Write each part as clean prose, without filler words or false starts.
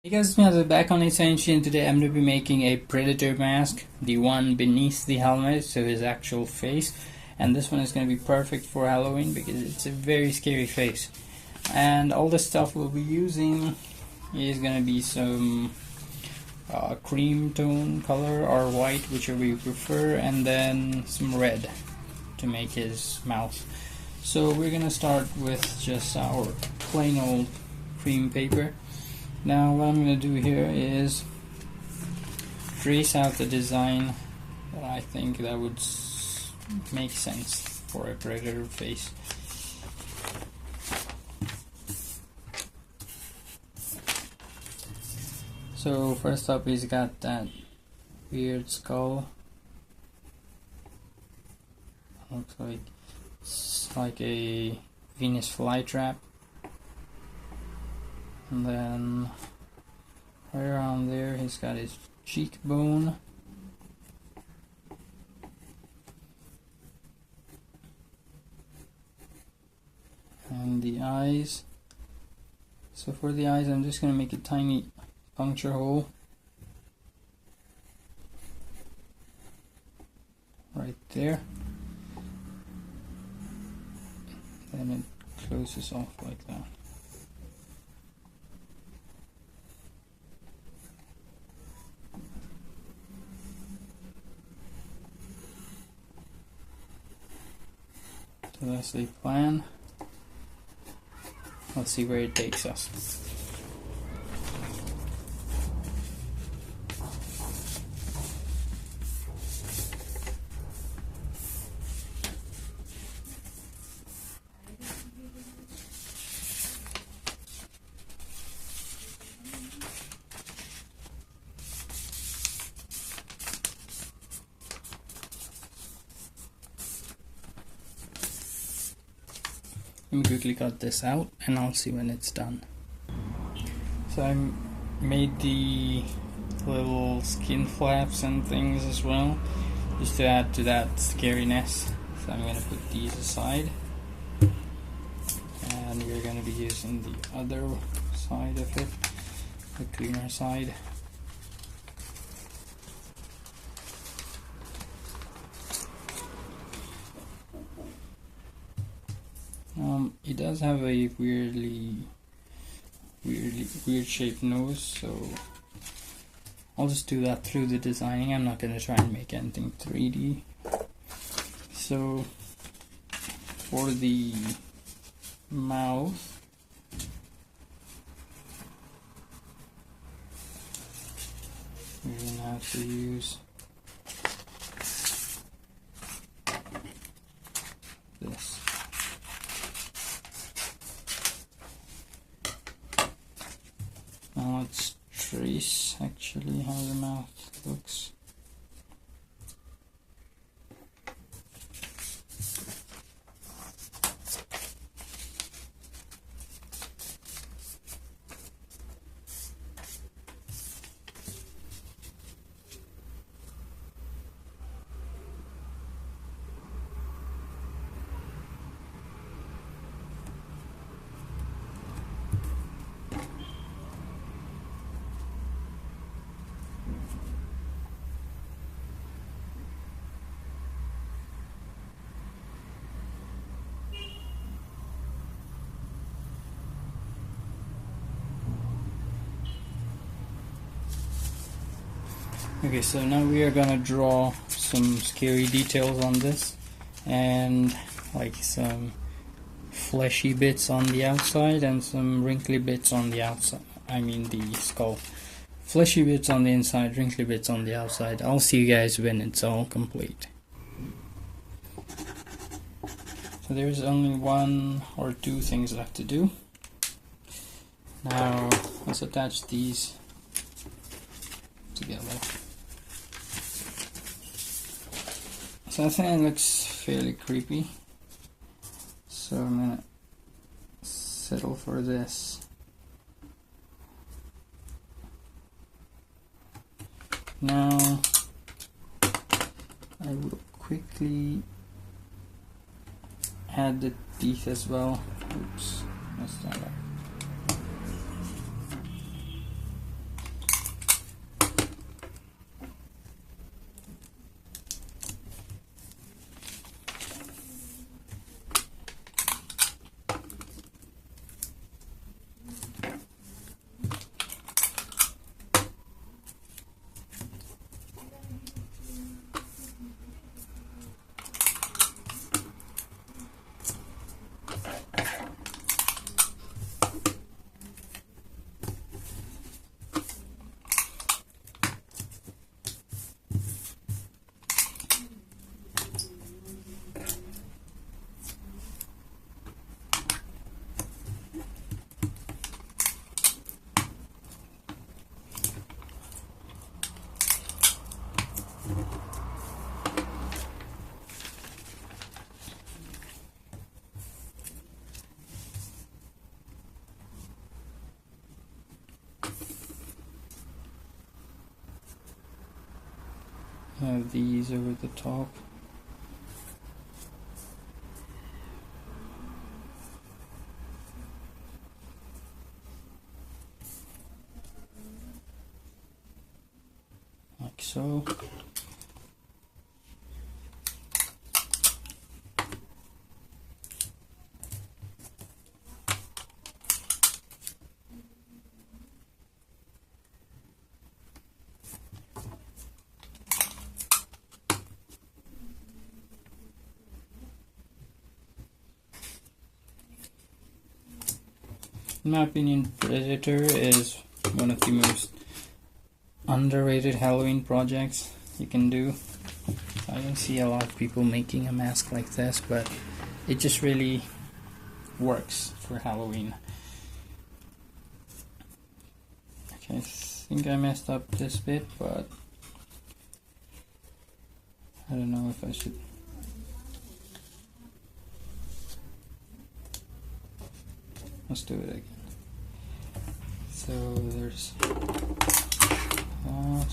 Hey guys, we're back on Essential, and today I'm going to be making a predator mask, the one beneath the helmet, so his actual face. And this one is going to be perfect for Halloween because it's a very scary face. And all the stuff we'll be using is going to be some cream tone color or white, whichever you prefer, and then some red to make his mouth. So we're going to start with just our plain old cream paper. Now what I'm going to do here is trace out the design that I think that would make sense for a predator face. So first up, he's got that weird skull. Looks like it's like a Venus flytrap. And then right around there he's got his cheekbone. And the eyes. So for the eyes I'm just going to make a tiny puncture hole right there. Then it closes off like that. So that's the plan. Let's see where it takes us. Let me quickly cut this out and I'll see when it's done. So I made the little skin flaps and things as well, just to add to that scariness. So I'm going to put these aside. And we're going to be using the other side of it, the cleaner side. He does have a weird shaped nose, so I'll just do that through the designing. I'm not going to try and make anything 3D. So for the mouth, we're going to have to use this. Now let's trace actually how the mouth looks. Okay, so now we are gonna draw some scary details on this, and like some fleshy bits on the outside and some wrinkly bits on the outside. I mean the skull. Fleshy bits on the inside, wrinkly bits on the outside. I'll see you guys when it's all complete. So there's only one or two things left to do. Now let's attach these together. So I think it looks fairly creepy, so I'm gonna settle for this. Now I will quickly add the teeth as well. Oops, messed that up. have these over the top. Like so. In my opinion, Predator is one of the most underrated Halloween projects you can do. I don't see a lot of people making a mask like this, but it just really works for Halloween. Okay, I think I messed up this bit, but I don't know if I should. Let's do it again. So there's that.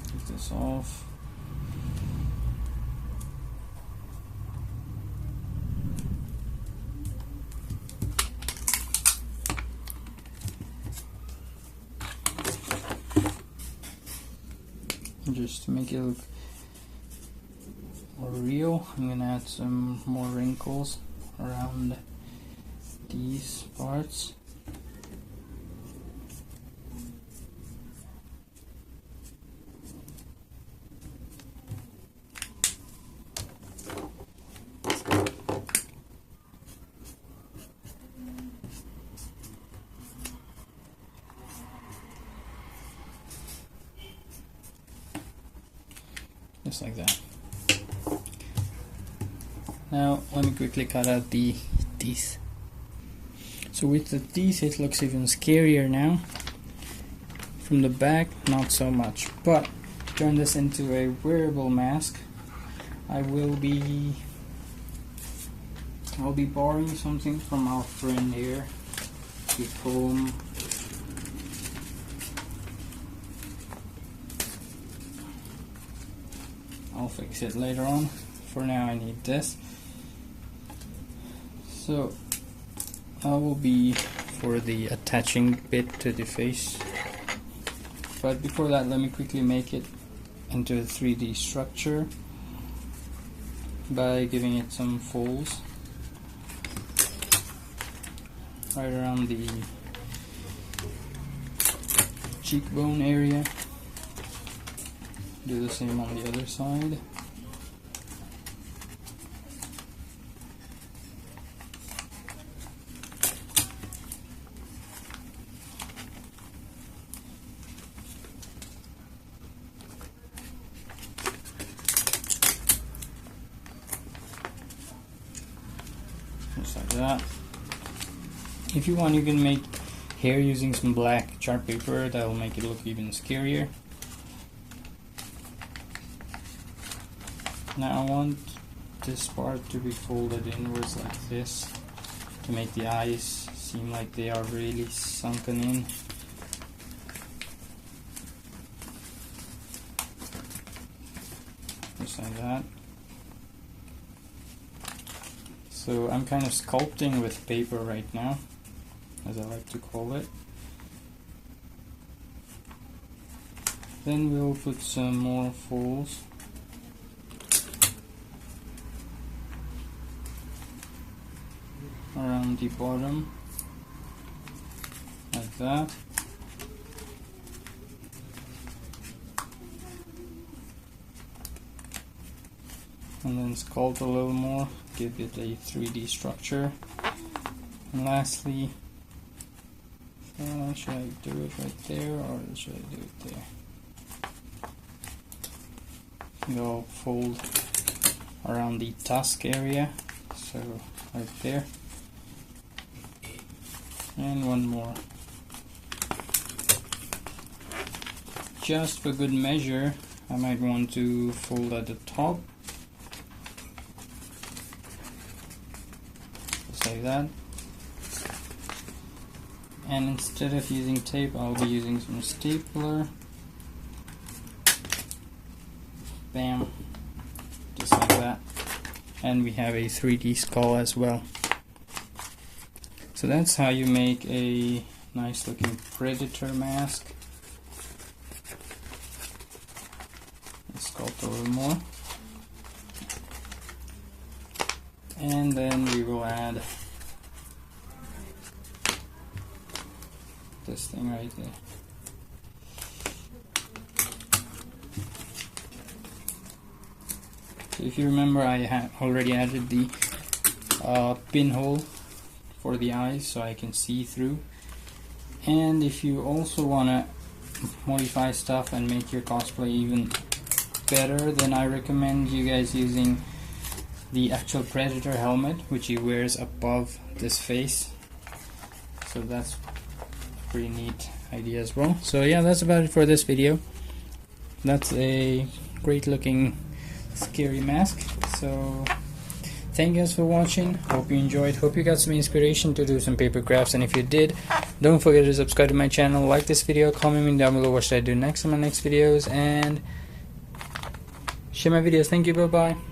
Take this off. Just to make it look more real, I'm gonna add some more wrinkles around these parts. Just like that. Now let me quickly cut out the teeth. So with the teeth it looks even scarier now. From the back not so much, but turn this into a wearable mask. I'll be borrowing something from our friend here, the foam. I'll fix it later on. For now I need this. So I will be for the attaching bit to the face. But before that, let me quickly make it into a 3D structure by giving it some folds right around the cheekbone area. Do the same on the other side. Just like that. If you want, you can make hair using some black chart paper. That will make it look even scarier. Now I want this part to be folded inwards like this to make the eyes seem like they are really sunken in. Just like that. So I'm kind of sculpting with paper right now, as I like to call it. Then we'll put some more folds. Around the bottom, like that. And then sculpt a little more, give it a 3D structure. And lastly, should I do it right there or should I do it there? Go fold around the tusk area, so right there. And one more. Just for good measure, I might want to fold at the top. Just like that. And instead of using tape, I'll be using some stapler. Bam, just like that. And we have a 3D skull as well. So that's how you make a nice looking predator mask. Let's sculpt a little more. And then we will add this thing right there. So if you remember, I already added the pinhole for the eyes so I can see through. And if you also want to modify stuff and make your cosplay even better, then I recommend you guys using the actual Predator helmet, which he wears above this face. So that's a pretty neat idea as well. So yeah, that's about it for this video. That's a great looking scary mask. So thank you guys for watching. Hope you enjoyed. Hope you got some inspiration to do some paper crafts, and if you did, don't forget to subscribe to my channel, like this video, comment me down below what should I do next in my next videos, and share my videos. Thank you, bye bye.